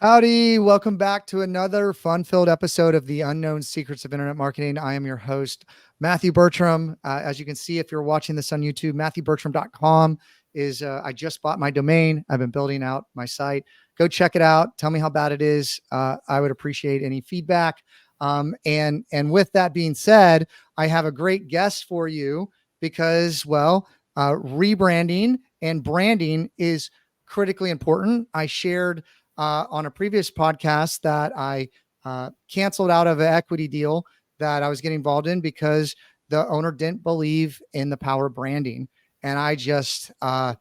Howdy, welcome back to another fun-filled episode of the Unknown Secrets of Internet Marketing. I am your host, Matthew Bertram. As you can see, if you're watching this on YouTube, MatthewBertram.com is, I just bought my domain. I've been building out my site. Go check it out. Tell me how bad it is. I would appreciate any feedback. And with that being said, I have a great guest for you because, rebranding and branding is critically important. I shared on a previous podcast that I canceled out of an equity deal that I was getting involved in because the owner didn't believe in the power of branding. And I just felt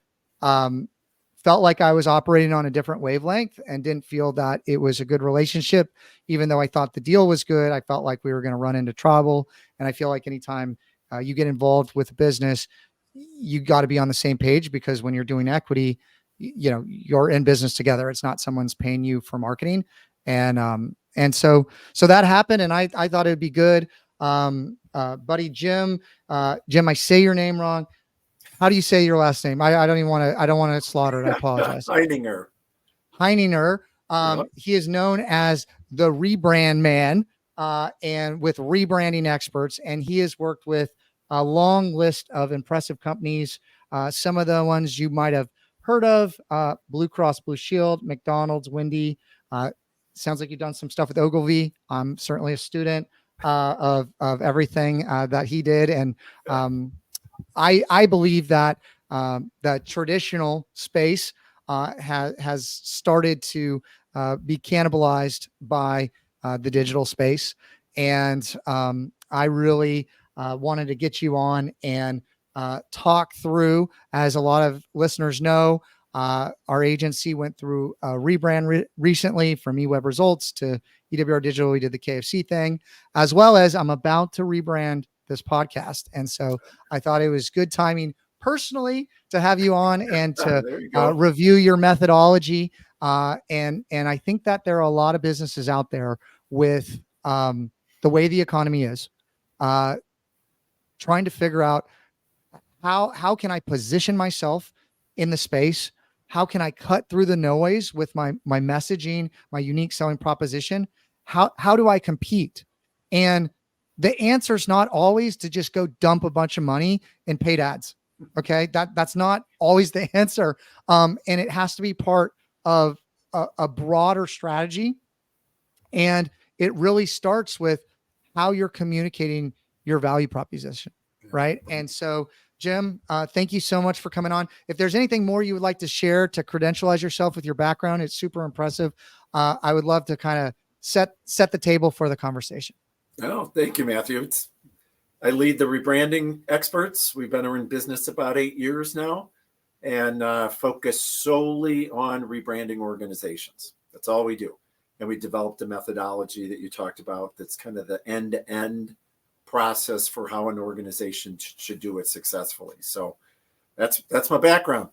like I was operating on a different wavelength and didn't feel that it was a good relationship. Even though I thought the deal was good, I felt like we were going to run into trouble. And I feel like anytime you get involved with a business, you got to be on the same page, because when you're doing equity, you're in business together. It's not someone's paying you for marketing. And so that happened, and I thought it'd be good. Buddy Jim, Jim, I say your name wrong. How do you say your last name? I don't want to slaughter it. I apologize. Heininger. He is known as the Rebrand Man, and with Rebranding Experts, and he has worked with a long list of impressive companies. Some of the ones you might have heard of: Blue Cross Blue Shield, McDonald's, Wendy. Sounds like you've done some stuff with Ogilvy. I'm certainly a student of everything that he did, and I believe that the traditional space has started to be cannibalized by the digital space, and I really wanted to get you on and talk through. As a lot of listeners know, our agency went through a rebrand recently, from eWeb Results to EWR Digital. We did the KFC thing, as well as I'm about to rebrand this podcast. And so I thought it was good timing personally to have you on and to review your methodology. And I think that there are a lot of businesses out there with the way the economy is, trying to figure out how can I position myself in the space? How can I cut through the noise with my messaging, my unique selling proposition? How do I compete? And the answer is not always to just go dump a bunch of money in paid ads. Okay. That's not always the answer. And it has to be part of a broader strategy. And it really starts with how you're communicating your value proposition. Right. And so, Jim, thank you so much for coming on. If there's anything more you would like to share to credentialize yourself with your background, it's super impressive. I would love to kind of set the table for the conversation. Oh, thank you, Matthew. I lead the Rebranding Experts. We've been in business about 8 years now, and focus solely on rebranding organizations. That's all we do. And we developed a methodology that you talked about that's kind of the end-to-end process for how an organization should do it successfully. So that's my background.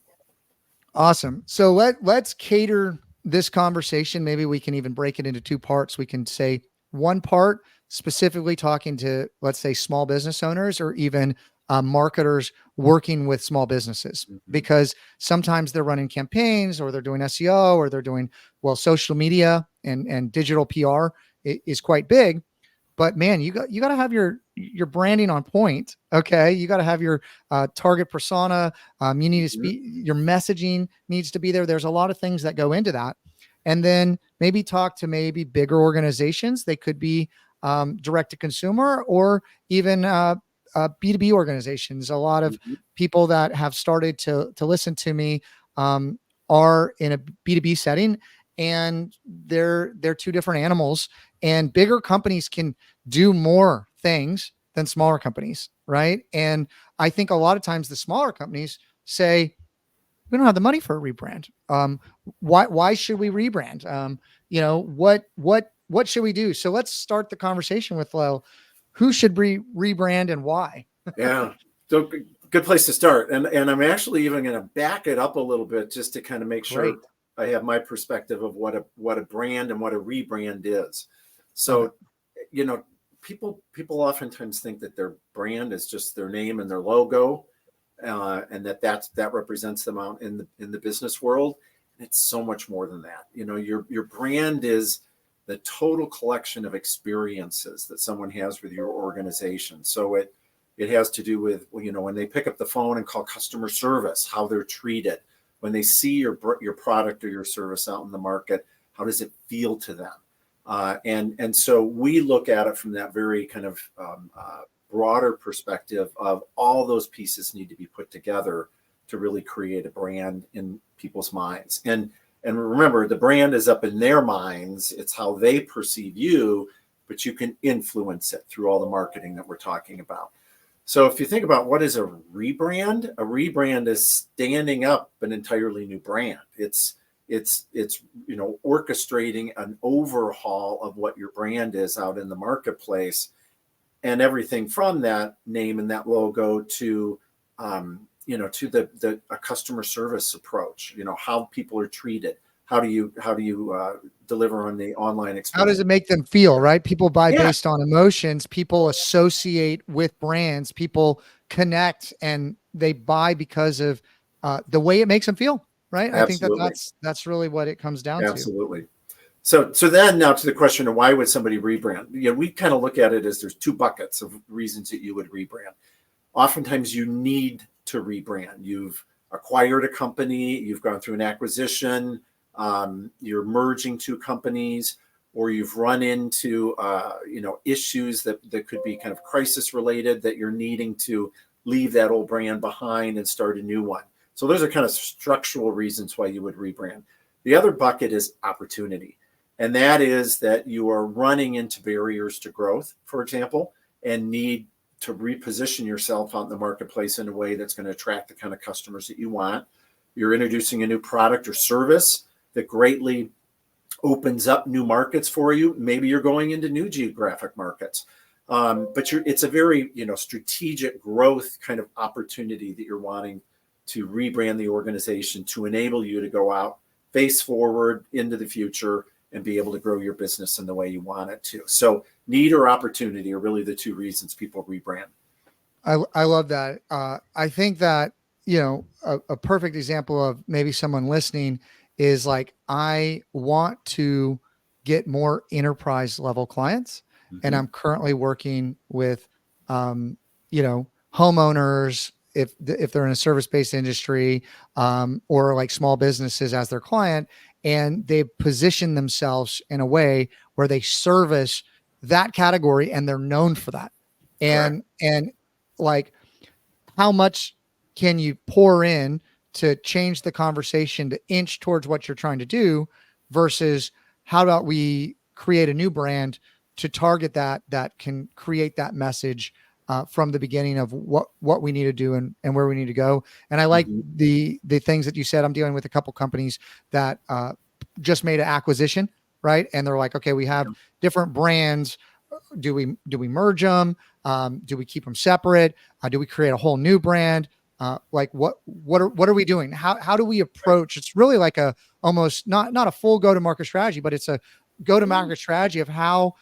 Awesome. So let's cater this conversation. Maybe we can even break it into two parts. We can say one part specifically talking to, let's say, small business owners, or even marketers working with small businesses, because sometimes they're running campaigns, or they're doing SEO, or they're doing, social media and digital PR is quite big. But man, you got to have your branding on point. Okay. You got to have your target persona. You need to speak, your messaging needs to be there. There's a lot of things that go into that. And then maybe talk to maybe bigger organizations. They could be direct to consumer, or even B2B organizations. A lot of people that have started to listen to me are in a B2B setting, and they're two different animals. And bigger companies can do more things than smaller companies, right? And I think a lot of times the smaller companies say, we don't have the money for a rebrand. Why should we rebrand? What should we do? So let's start the conversation with, who should rebrand and why? Yeah, so good place to start. And I'm actually even going to back it up a little bit, just to kind of make sure I have my perspective of what a brand and what a rebrand is. So, people oftentimes think that their brand is just their name and their logo, and that represents them out in the business world. It's so much more than that. Your brand is the total collection of experiences that someone has with your organization. So it has to do with, when they pick up the phone and call customer service, how they're treated. When they see your product or your service out in the market, how does it feel to them? And so we look at it from that very kind of broader perspective of all those pieces need to be put together to really create a brand in people's minds. And remember, the brand is up in their minds. It's how they perceive you, but you can influence it through all the marketing that we're talking about. So if you think about what is a rebrand is standing up an entirely new brand. It's orchestrating an overhaul of what your brand is out in the marketplace, and everything from that name and that logo to to a customer service approach. How people are treated. How do you deliver on the online experience? How does it make them feel, right? People buy Yeah. based on emotions. People associate with brands. People connect, and they buy because of the way it makes them feel, right? Absolutely. I think that's really what it comes down to. Absolutely. So then now to the question of why would somebody rebrand? We kind of look at it as there's two buckets of reasons that you would rebrand. Oftentimes you need to rebrand. You've acquired a company, you've gone through an acquisition, you're merging two companies, or you've run into issues that could be kind of crisis related, that you're needing to leave that old brand behind and start a new one. So those are kind of structural reasons why you would rebrand. The other bucket is opportunity. And that is that you are running into barriers to growth, for example, and need to reposition yourself out in the marketplace in a way that's going to attract the kind of customers that you want. You're introducing a new product or service that greatly opens up new markets for you. Maybe you're going into new geographic markets. But it's a very strategic growth kind of opportunity that you're wanting to rebrand the organization to enable you to go out, face forward into the future, and be able to grow your business in the way you want it to. So need or opportunity are really the two reasons people rebrand. I love that. I think that, a perfect example of maybe someone listening is like, I want to get more enterprise level clients. Mm-hmm. And I'm currently working with, homeowners, if they're in a service-based industry, or like small businesses as their client, and they position themselves in a way where they service that category and they're known for that. And like, how much can you pour in to change the conversation to inch towards what you're trying to do, versus how about we create a new brand to target that can create that message from the beginning of what we need to do and where we need to go. And I like the things that you said. I'm dealing with a couple companies that just made an acquisition, right? And they're like, okay, we have different brands. Do we merge them? Do we keep them separate? Do we create a whole new brand? Like what are we doing? How do we approach? It's really like almost not a full go-to-market strategy, but it's a go-to-market strategy of how,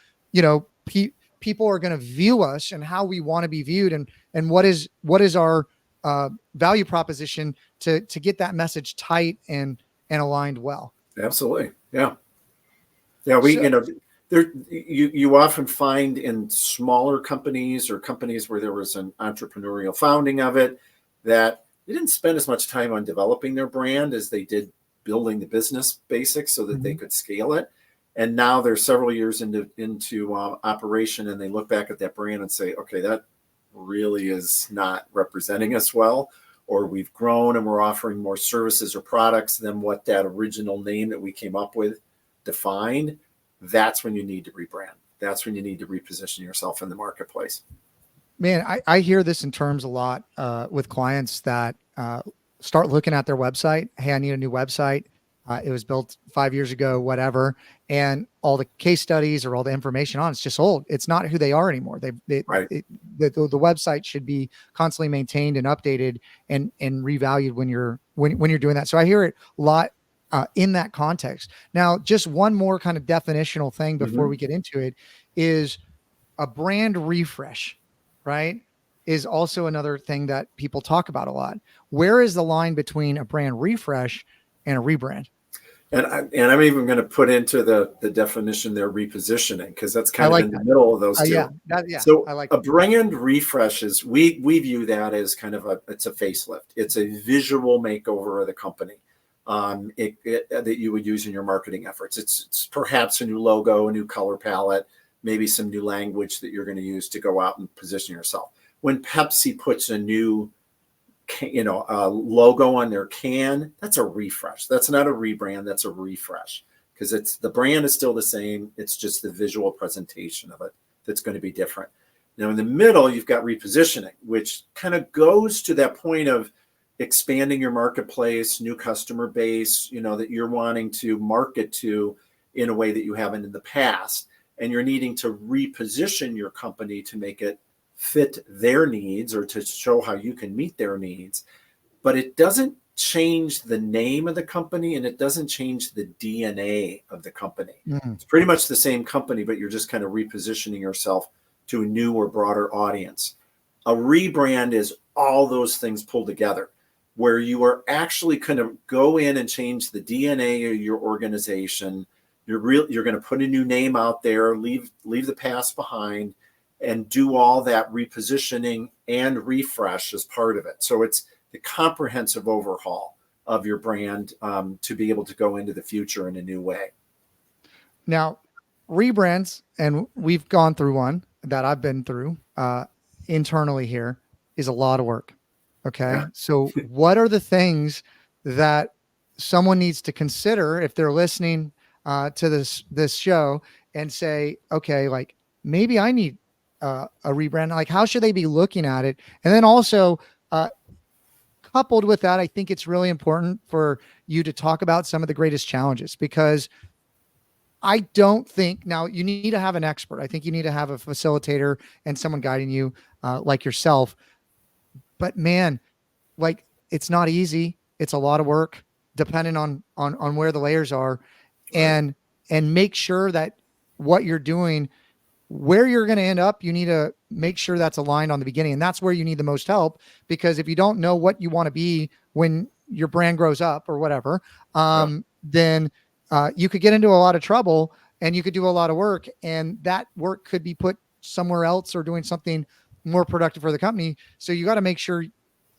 people are going to view us and how we want to be viewed, and what is our value proposition to get that message tight and aligned well. Absolutely. Yeah. You often find in smaller companies or companies where there was an entrepreneurial founding of it, that they didn't spend as much time on developing their brand as they did building the business basics so that they could scale it. And now they're several years into operation, and they look back at that brand and say, okay, that really is not representing us well, or we've grown and we're offering more services or products than what that original name that we came up with defined. That's when you need to rebrand. That's when you need to reposition yourself in the marketplace. Man, I hear this in terms a lot with clients that start looking at their website. Hey, I need a new website. It was built 5 years ago, whatever. And all the case studies or all the information on it's just old. It's not who they are anymore. The website should be constantly maintained and updated and revalued when you're doing that. So I hear it a lot in that context. Now, just one more kind of definitional thing before we get into it is a brand refresh, right? Is also another thing that people talk about a lot. Where is the line between a brand refresh and a rebrand? And I'm even going to put into the definition there repositioning, because that's I kind of like in the that. middle of those two. Yeah, So I like a brand refresh is, we view that as kind of it's a facelift. It's a visual makeover of the company that you would use in your marketing efforts. It's perhaps a new logo, a new color palette, maybe some new language that you're going to use to go out and position yourself. When Pepsi puts a new logo on their can, that's a refresh. That's not a rebrand. That's a refresh, because the brand is still the same. It's just the visual presentation of it that's going to be different. Now, in the middle, you've got repositioning, which kind of goes to that point of expanding your marketplace, new customer base, that you're wanting to market to in a way that you haven't in the past. And you're needing to reposition your company to make it fit their needs, or to show how you can meet their needs. But it doesn't change the name of the company, and it doesn't change the DNA of the company. It's pretty much the same company, but you're just kind of repositioning yourself to a new or broader audience. A rebrand is all those things pulled together, where you are actually kind of go in and change the DNA of your organization. You're going to put a new name out there, leave the past behind, and do all that repositioning and refresh as part of it. So it's the comprehensive overhaul of your brand to be able to go into the future in a new way. Now, rebrands, and we've gone through one that I've been through internally here, is a lot of work. Okay. Yeah. So what are the things that someone needs to consider if they're listening to this show and say, okay, like maybe I need a rebrand? Like, how should they be looking at it? And then also, coupled with that, I think it's really important for you to talk about some of the greatest challenges, because I don't think, now you need to have an expert. I think you need to have a facilitator and someone guiding you like yourself. But man, like, it's not easy. It's a lot of work depending on where the layers are, and make sure that what you're doing, where you're going to end up, you need to make sure that's aligned on the beginning. And that's where you need the most help, because if you don't know what you want to be when your brand grows up or whatever, then you could get into a lot of trouble, and you could do a lot of work, and that work could be put somewhere else or doing something more productive for the company. So you got to make sure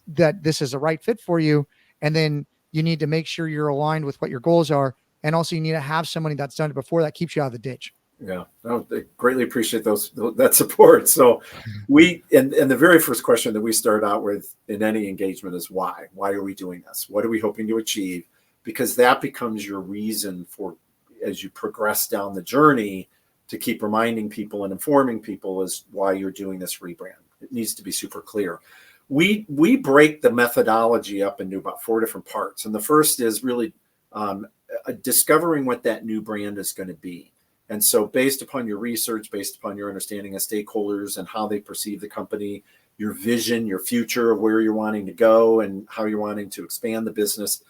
that this is a right fit for you. And then you need to make sure you're aligned with what your goals are. And also you need to have somebody that's done it before that keeps you out of the ditch. Yeah, no, I greatly appreciate that support. So and the very first question that we start out with in any engagement is why? Why are we doing this? What are we hoping to achieve? Because that becomes your reason for, as you progress down the journey, to keep reminding people and informing people is why you're doing this rebrand. It needs to be super clear. We break the methodology up into about 4 different parts. And the first is really discovering what that new brand is going to be. And so based upon your research, based upon your understanding of stakeholders and how they perceive the company, your vision, your future of where you're wanting to go and how you're wanting to expand the business,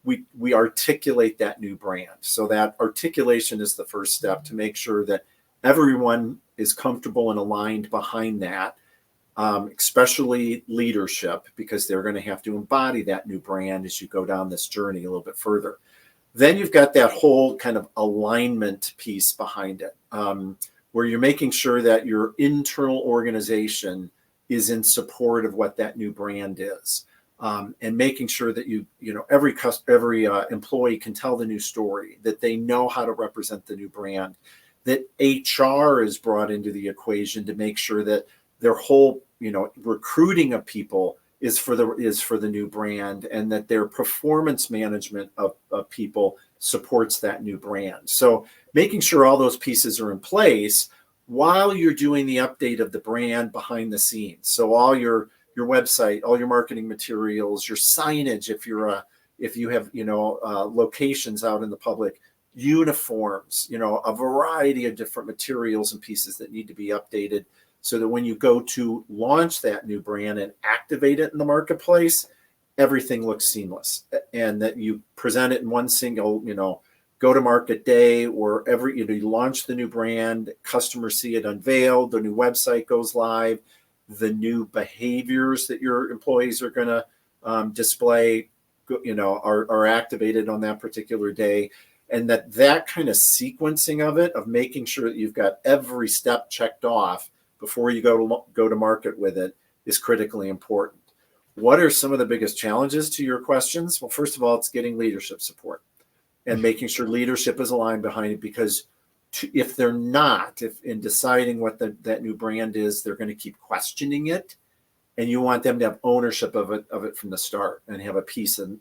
we articulate that new brand. So that articulation is the first step to make sure that everyone is comfortable and aligned behind that, especially leadership, because they're going to have to embody that new brand as you go down this journey a little bit further. Then you've got that whole kind of alignment piece behind it, where you're making sure that your internal organization is in support of what that new brand is, and making sure that every employee can tell the new story, that they know how to represent the new brand, that HR is brought into the equation to make sure that their whole recruiting of people is for the new brand, and that their performance management of people supports that new brand. So making sure all those pieces are in place while you're doing the update of the brand behind the scenes. So all your website, all your marketing materials, your signage, if you have locations out in the public, uniforms, a variety of different materials and pieces that need to be updated, so that when you go to launch that new brand and activate it in the marketplace, everything looks seamless, and that you present it in one single, go-to-market day, or you launch the new brand, customers see it unveiled, the new website goes live, the new behaviors that your employees are going to display, are activated on that particular day. And that kind of sequencing of it, of making sure that you've got every step checked off before you go to market with it, is critically important. What are some of the biggest challenges to your questions? Well, first of all, it's getting leadership support and making sure leadership is aligned behind it, because if they're not, if in deciding what that new brand is, they're going to keep questioning it, and you want them to have ownership of it from the start and have a piece and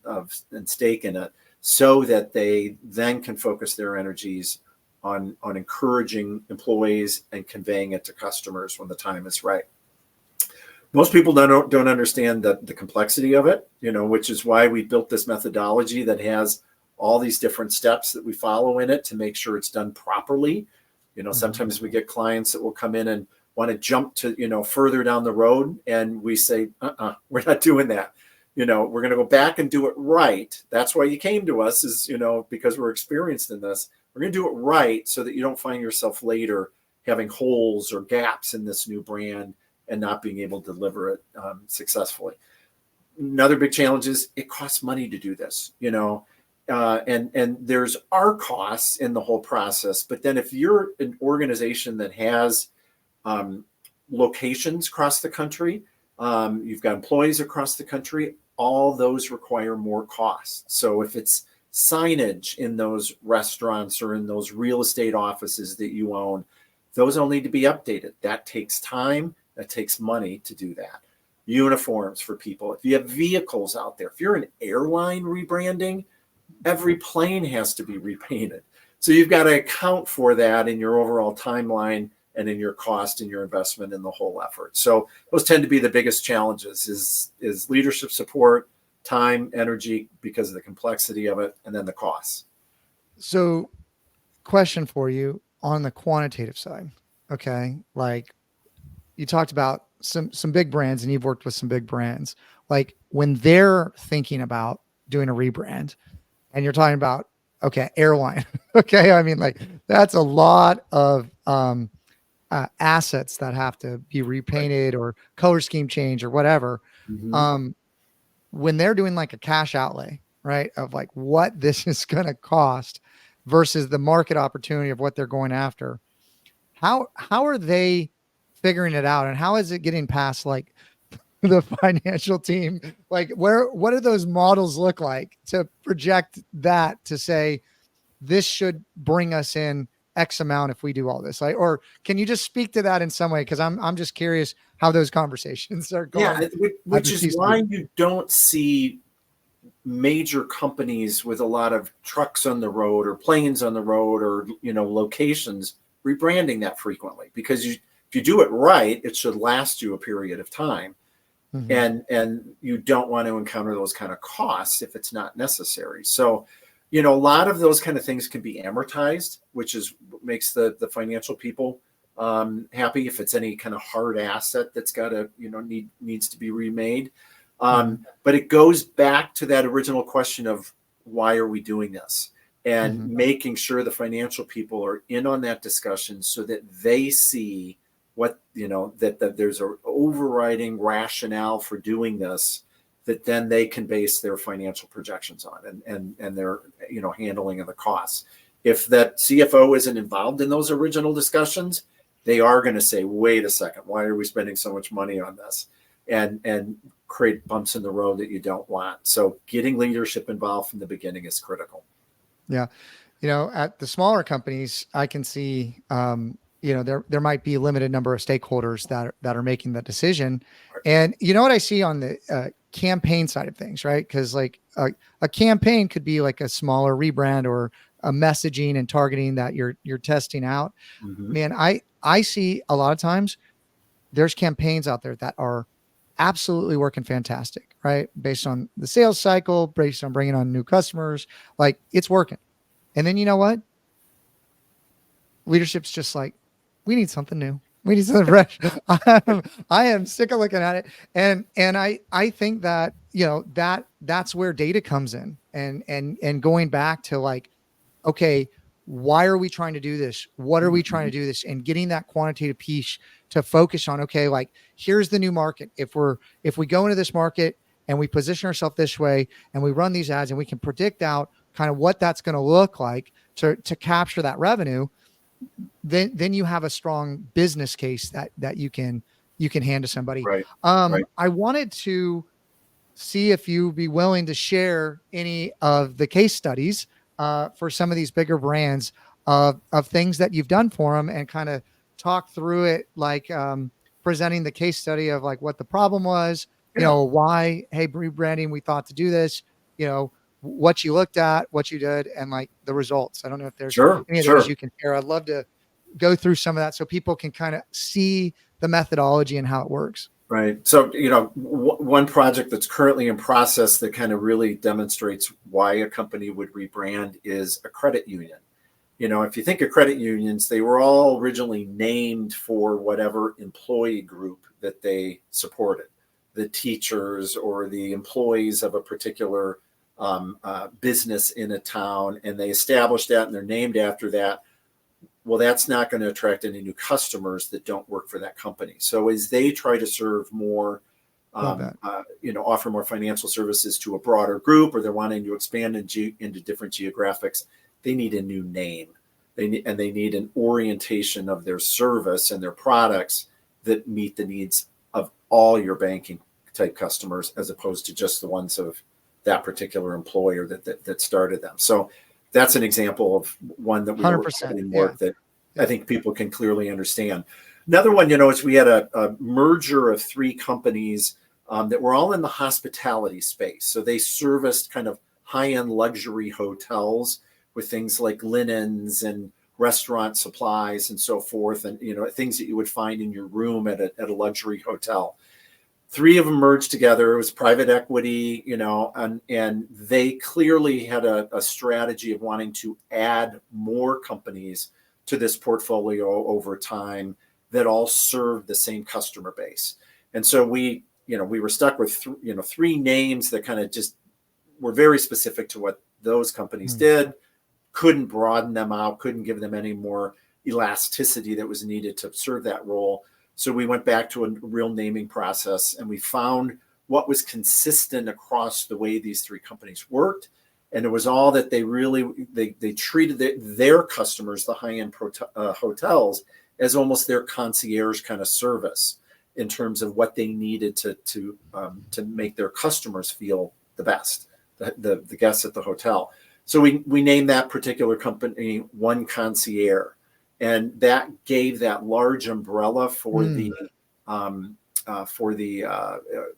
stake in it, so that they then can focus their energies on encouraging employees and conveying it to customers when the time is right. Most people don't understand the complexity of it, which is why we built this methodology that has all these different steps that we follow in it to make sure it's done properly. Sometimes we get clients that will come in and want to jump to, further down the road, and we say, we're not doing that. We're going to go back and do it right. That's why you came to us, is, because we're experienced in this. We're going to do it right so that you don't find yourself later having holes or gaps in this new brand and not being able to deliver it successfully. Another big challenge is it costs money to do this, and there's our costs in the whole process. But then if you're an organization that has locations across the country, you've got employees across the country, all those require more costs. So if it's signage in those restaurants or in those real estate offices that you own, those all need to be updated. That takes time. That takes money to do that. Uniforms for people. If you have vehicles out there, if you're an airline rebranding, every plane has to be repainted. So you've got to account for that in your overall timeline and in your cost and your investment in the whole effort. So those tend to be the biggest challenges, is leadership support, time, energy, because of the complexity of it, and then the costs. So question for you on the quantitative side. Okay. Like you talked about some big brands, and you've worked with some big brands. Like when they're thinking about doing a rebrand, and you're talking about, okay, airline. Okay. I mean, like that's a lot of, assets that have to be repainted or color scheme change or whatever. Mm-hmm. When they're doing like a cash outlay, right, of like what this is going to cost versus the market opportunity of what they're going after, how are they figuring it out, and how is it getting past like the financial team? Like what do those models look like to project that, to say this should bring us in X amount if we do all this? Like, or can you just speak to that in some way? Cause I'm just curious how those conversations are going. Yeah, which is why you don't see major companies with a lot of trucks on the road or planes on the road or, locations rebranding that frequently, because if you do it right, it should last you a period of time. Mm-hmm. And you don't want to encounter those kind of costs if it's not necessary. So, a lot of those kind of things can be amortized, which is what makes the financial people happy. If it's any kind of hard asset that's got to, needs to be remade. But it goes back to that original question of why are we doing this, and making sure the financial people are in on that discussion so that they see what, that there's an overriding rationale for doing this, that then they can base their financial projections on and their, handling of the costs. If that CFO isn't involved in those original discussions, they are going to say, wait a second, why are we spending so much money on this? And create bumps in the road that you don't want. So getting leadership involved from the beginning is critical. Yeah. At the smaller companies, I can see, there might be a limited number of stakeholders that are making the decision. And what I see on the campaign side of things, right? Because like a campaign could be like a smaller rebrand or a messaging and targeting that you're testing out. Mm-hmm. Man, I see a lot of times there's campaigns out there that are absolutely working fantastic, right? Based on the sales cycle, based on bringing on new customers, like it's working. And then you know what? Leadership's just like, we need something new. We need something fresh. I am sick of looking at it. And I think that, that's where data comes in, and going back to like, okay, why are we trying to do this? What are we trying to do this? And getting that quantitative piece to focus on, okay, like here's the new market. If we go into this market and we position ourselves this way, and we run these ads, and we can predict out kind of what that's going to look like to capture that revenue, then you have a strong business case that you can hand to somebody. Right. I wanted to see if you'd be willing to share any of the case studies for some of these bigger brands of things that you've done for them, and kind of talk through it, like presenting the case study of like what the problem was, why, hey, rebranding, we thought to do this, what you looked at, what you did, and like the results. I don't know if there's any of those you can share. I'd love to go through some of that so people can kind of see the methodology and how it works. Right. So, one project that's currently in process that kind of really demonstrates why a company would rebrand is a credit union. If you think of credit unions, they were all originally named for whatever employee group that they supported, the teachers or the employees of a particular business in a town, and they established that and they're named after that. Well, that's not going to attract any new customers that don't work for that company. So as they try to serve more, offer more financial services to a broader group, or they're wanting to expand into different geographics, they need a new name. They need an orientation of their service and their products that meet the needs of all your banking type customers, as opposed to just the ones of that particular employer that started them. So that's an example of one that we work that I think people can clearly understand. Another one, is we had a merger of three companies that were all in the hospitality space. So they serviced kind of high-end luxury hotels with things like linens and restaurant supplies and so forth, and things that you would find in your room at a luxury hotel. Three of them merged together. It was private equity, and they clearly had a strategy of wanting to add more companies to this portfolio over time that all serve the same customer base. And so we were stuck with three names that kind of just were very specific to what those companies did, couldn't broaden them out, couldn't give them any more elasticity that was needed to serve that role. So we went back to a real naming process, and we found what was consistent across the way these three companies worked. And it was all that they treated their customers, the high-end hotels, as almost their concierge kind of service in terms of what they needed to make their customers feel the best, the guests at the hotel. So we named that particular company One Concierge. And that gave that large umbrella for the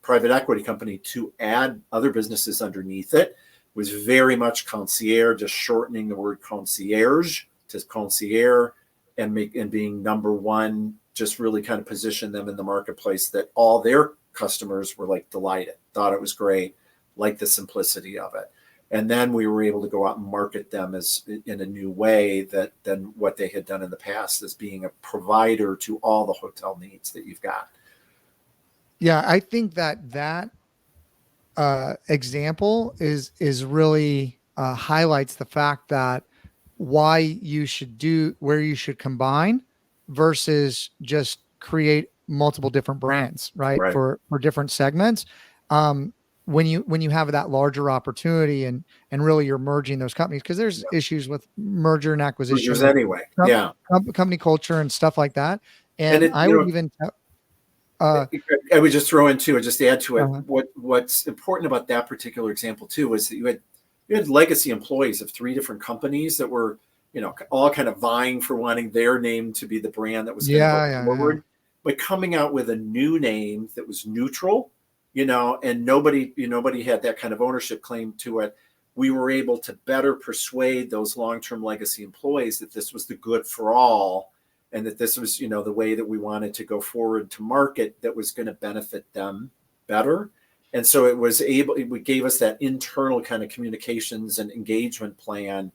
private equity company to add other businesses underneath it. It was very much concierge, just shortening the word concierge to concierge, and being number one, just really kind of position them in the marketplace that all their customers were like delighted, thought it was great, liked the simplicity of it. And then we were able to go out and market them as in a new way than what they had done in the past, as being a provider to all the hotel needs that you've got. Yeah, I think that example is really highlights the fact that why you should where you should combine versus just create multiple different brands, right? For different segments. When you have that larger opportunity and really you're merging those companies, because there's issues with merger and acquisition anyway, company culture and stuff like that. And I would even I would just throw in too, and just add to it. What's important about that particular example too is that you had legacy employees of three different companies that were all kind of vying for wanting their name to be the brand that was going to go forward, but coming out with a new name that was neutral. And nobody had that kind of ownership claim to it. We were able to better persuade those long-term legacy employees that this was the good for all, and that this was, the way that we wanted to go forward to market that was going to benefit them better. And so it gave us that internal kind of communications and engagement plan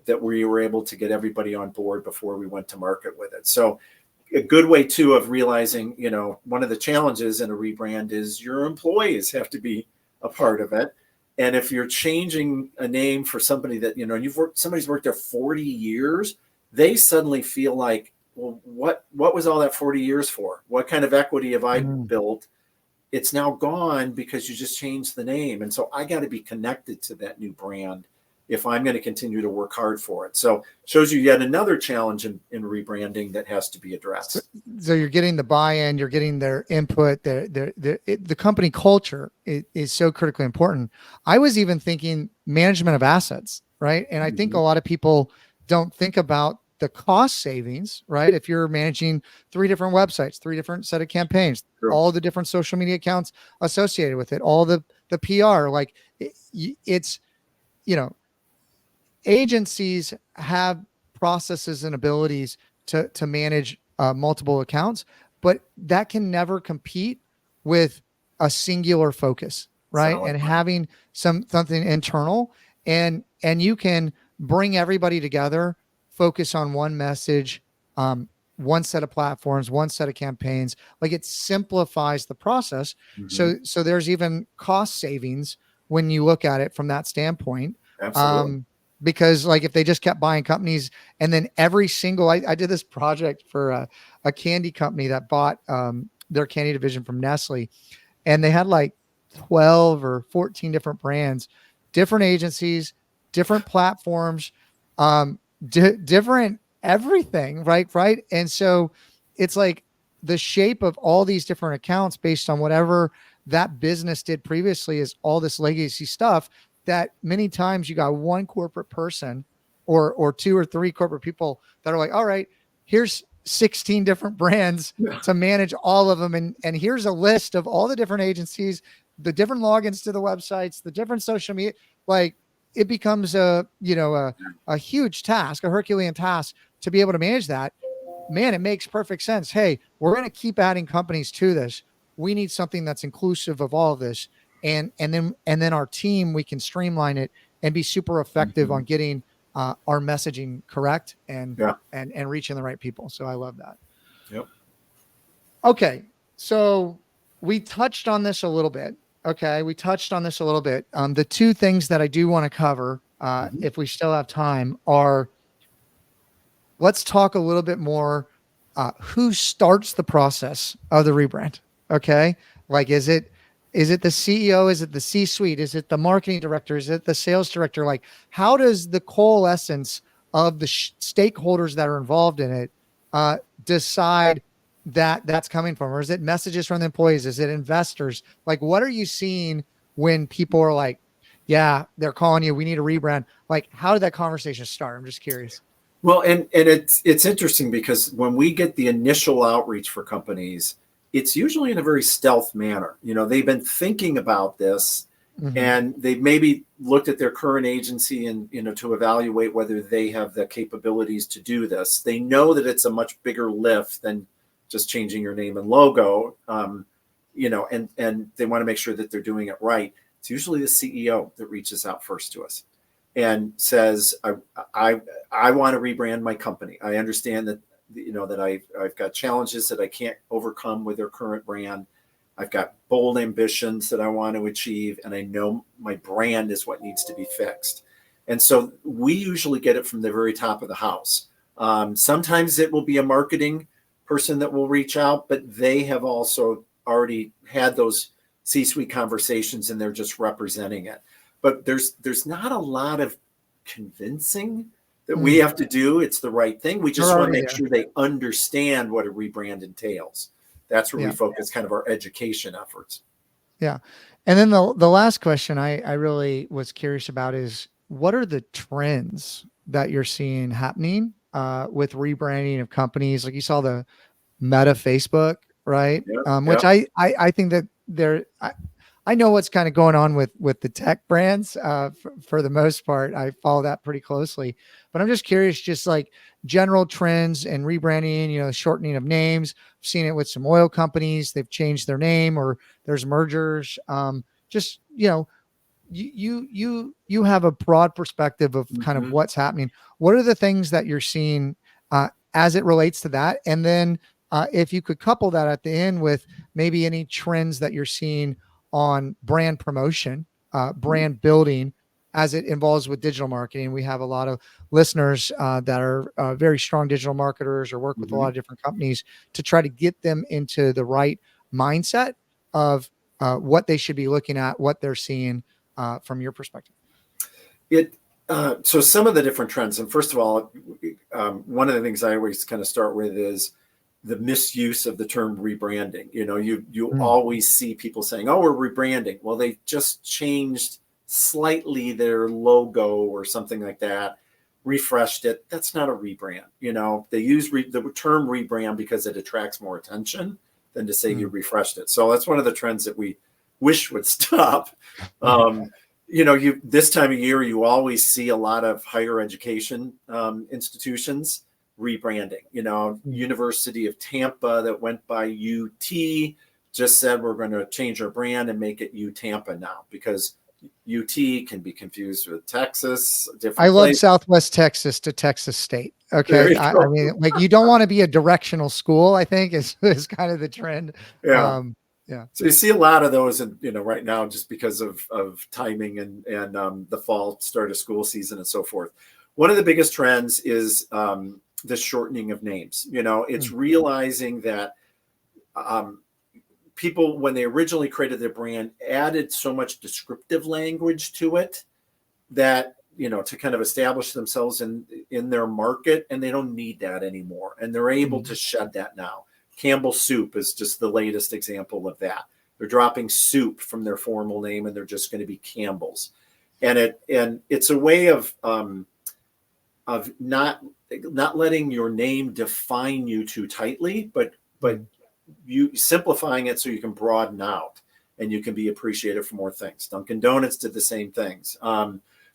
that we were able to get everybody on board before we went to market with it. So a good way too of realizing, one of the challenges in a rebrand is your employees have to be a part of it. And if you're changing a name for somebody that, somebody's worked there 40 years, they suddenly feel like, well, what was all that 40 years for? What kind of equity have I built? it's now gone because you just changed the name. And so I got to be connected to that new brand if I'm going to continue to work hard for it. So shows you yet another challenge in rebranding that has to be addressed. So you're getting the buy-in, you're getting their input, the company culture is so critically important. I was even thinking management of assets, right? And I think a lot of people don't think about the cost savings, right? If you're managing 3 different websites, 3 different set of campaigns, True. all the different social media accounts associated with it, all the PR, like it's, agencies have processes and abilities to manage multiple accounts, but that can never compete with a singular focus, right? Solid. And having something internal, and you can bring everybody together, focus on one message, one set of platforms, one set of campaigns. Like, it simplifies the process. So there's even cost savings when you look at it from that standpoint. Absolutely. Because like if they just kept buying companies and then every single, I did this project for a candy company that bought their candy division from Nestle, and they had like 12 or 14 different brands, different agencies, different platforms, different everything. Right. And so it's like the shape of all these different accounts based on whatever that business did previously is all this legacy stuff that many times you got one corporate person or 2 or 3 corporate people that are like, all right, here's 16 different brands to manage all of them. And here's a list of all the different agencies, the different logins to the websites, the different social media. Like, it becomes a huge task, a Herculean task to be able to manage that. Man, it makes perfect sense. Hey, we're going to keep adding companies to this. We need something that's inclusive of all of this. And then our team, we can streamline it and be super effective on getting our messaging correct and reaching the right people. So I love that. Yep. Okay. So we touched on this a little bit. The 2 things that I do want to cover, if we still have time, are, let's talk a little bit more, who starts the process of the rebrand. Okay. Like, is it the CEO? Is it the C-suite? Is it the marketing director? Is it the sales director? Like, how does the coalescence of the stakeholders that are involved in it decide that that's coming from? Or is it messages from the employees? Is it investors? Like, what are you seeing when people are like, yeah, they're calling you, we need a rebrand? Like, how did that conversation start? I'm just curious. Well, and it's interesting because when we get the initial outreach for companies, it's usually in a very stealth manner. They've been thinking about this, and they've maybe looked at their current agency and, to evaluate whether they have the capabilities to do this. They know that it's a much bigger lift than just changing your name and logo, and they want to make sure that they're doing it right. It's usually the CEO that reaches out first to us and says, I want to rebrand my company. I understand that that I've got challenges that I can't overcome with their current brand. I've got bold ambitions that I want to achieve, and I know my brand is what needs to be fixed. And so we usually get it from the very top of the house. Sometimes it will be a marketing person that will reach out, but they have also already had those C-suite conversations and they're just representing it. But there's not a lot of convincing that we have to do. It's the right thing. We just want to make sure they understand what a rebrand entails. That's where we focus kind of our education efforts. Yeah. And then the last question I really was curious about is, what are the trends that you're seeing happening with rebranding of companies? Like, you saw the Meta Facebook, right? Which I think that I know what's kind of going on with the tech brands for the most part. I follow that pretty closely, but I'm just curious, just like general trends and rebranding, shortening of names. I've seen it with some oil companies. They've changed their name, or there's mergers. You have a broad perspective of kind of what's happening. What are the things that you're seeing as it relates to that? And then if you could couple that at the end with maybe any trends that you're seeing on brand promotion, brand building, as it involves with digital marketing. We have a lot of listeners that are very strong digital marketers or work with a lot of different companies to try to get them into the right mindset of what they should be looking at, what they're seeing from your perspective? So some of the different trends, and first of all, one of the things I always kind of start with is the misuse of the term rebranding. You always see people saying, "Oh, we're rebranding." Well, they just changed slightly their logo or something like that, refreshed it. That's not a rebrand. They use the term rebrand because it attracts more attention than to say you refreshed it. So that's one of the trends that we wish would stop. This time of year, you always see a lot of higher education institutions rebranding. University of Tampa that went by UT just said we're going to change our brand and make it U Tampa now, because UT can be confused with Texas. I love Southwest Texas to Texas State. Okay. I mean, like, you don't want to be a directional school, I think is kind of the trend. Yeah. Yeah. So you see a lot of those, and right now, just because of timing and the fall start of school season and so forth. One of the biggest trends is the shortening of names. It's realizing that people, when they originally created their brand, added so much descriptive language to it that to kind of establish themselves in their market, and they don't need that anymore, and they're able to shed that now. Campbell Soup is just the latest example of that. They're dropping soup from their formal name, and they're just going to be Campbell's. And it's a way of not letting your name define you too tightly, but you simplifying it so you can broaden out and you can be appreciated for more things. Dunkin' Donuts did the same things.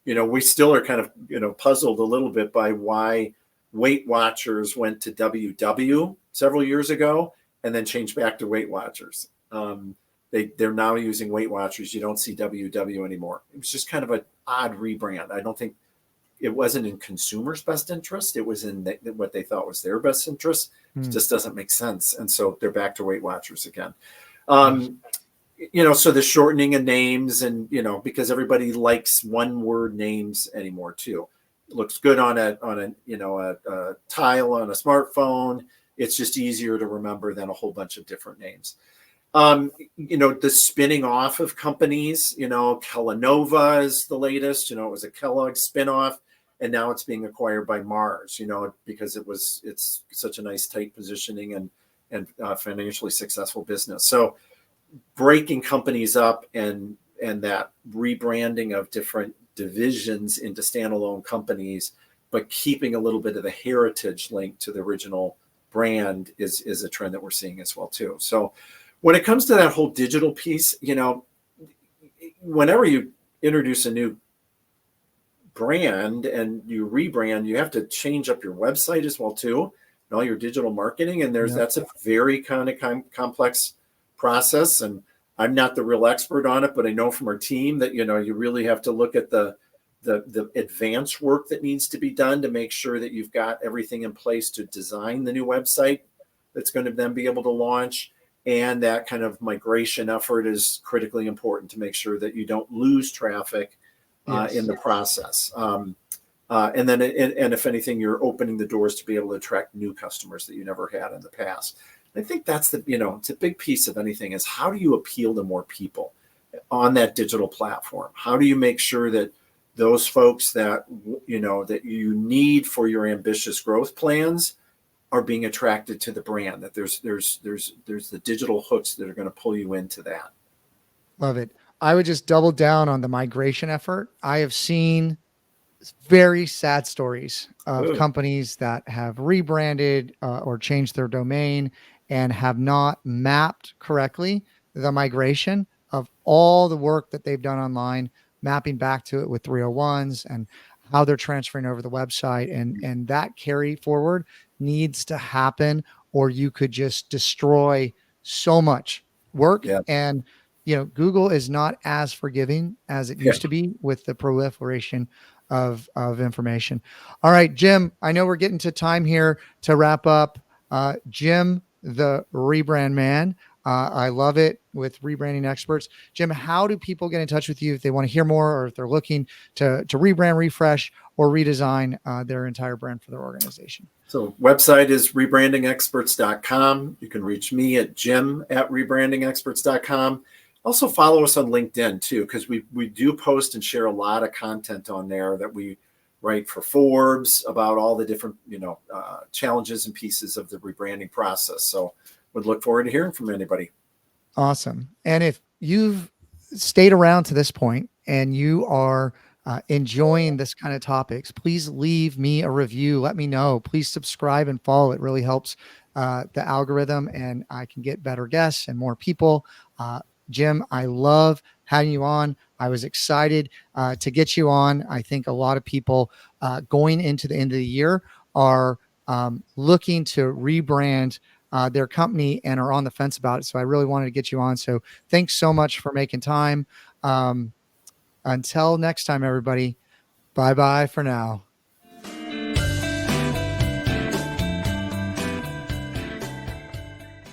We still are kind of puzzled a little bit by why Weight Watchers went to WW several years ago and then changed back to Weight Watchers. They're now using Weight Watchers. You don't see WW anymore. It was just kind of an odd rebrand. I don't think it wasn't in consumers' best interest. It was in what they thought was their best interest. It just doesn't make sense. And so they're back to Weight Watchers again. So the shortening of names, and, because everybody likes one word names anymore too. It looks good on a tile on a smartphone. It's just easier to remember than a whole bunch of different names. The spinning off of companies, Kellanova is the latest. It was a Kellogg spinoff, and now it's being acquired by Mars, because it's such a nice tight positioning and financially successful business. So breaking companies up and that rebranding of different divisions into standalone companies, but keeping a little bit of the heritage link to the original brand is a trend that we're seeing as well too. So when it comes to that whole digital piece, whenever you introduce a new brand and you rebrand, you have to change up your website as well too, and all your digital marketing. And that's a very kind of complex process. And I'm not the real expert on it, but I know from our team that, you really have to look at the advanced work that needs to be done to make sure that you've got everything in place to design the new website that's going to then be able to launch. And that kind of migration effort is critically important to make sure that you don't lose traffic in the process. And if anything, you're opening the doors to be able to attract new customers that you never had in the past. I think that's it's a big piece of anything, is how do you appeal to more people on that digital platform? How do you make sure that those folks that, that you need for your ambitious growth plans are being attracted to the brand, that there's the digital hooks that are going to pull you into that. Love it. I would just double down on the migration effort. I have seen very sad stories of companies that have rebranded or changed their domain and have not mapped correctly the migration of all the work that they've done online, mapping back to it with 301s and how they're transferring over the website. And that carry forward needs to happen, or you could just destroy so much work. Yeah. And, Google is not as forgiving as it used to be with the proliferation of information. All right, Jim, I know we're getting to time here to wrap up. Jim, the Rebrand Man. I love it with Rebranding Experts. Jim, how do people get in touch with you if they want to hear more, or if they're looking to rebrand, refresh, or redesign their entire brand for their organization? So website is rebrandingexperts.com. You can reach me at jim@rebrandingexperts.com. Also follow us on LinkedIn too, because we do post and share a lot of content on there that we write for Forbes about all the different, challenges and pieces of the rebranding process. So would look forward to hearing from anybody. Awesome. And if you've stayed around to this point and you are enjoying this kind of topics, please leave me a review. Let me know. Please subscribe and follow. It really helps the algorithm, and I can get better guests and more people. Jim, I love having you on. I was excited to get you on. I think a lot of people going into the end of the year are looking to rebrand their company and are on the fence about it. So I really wanted to get you on. So thanks so much for making time. Until next time, everybody. Bye-bye for now.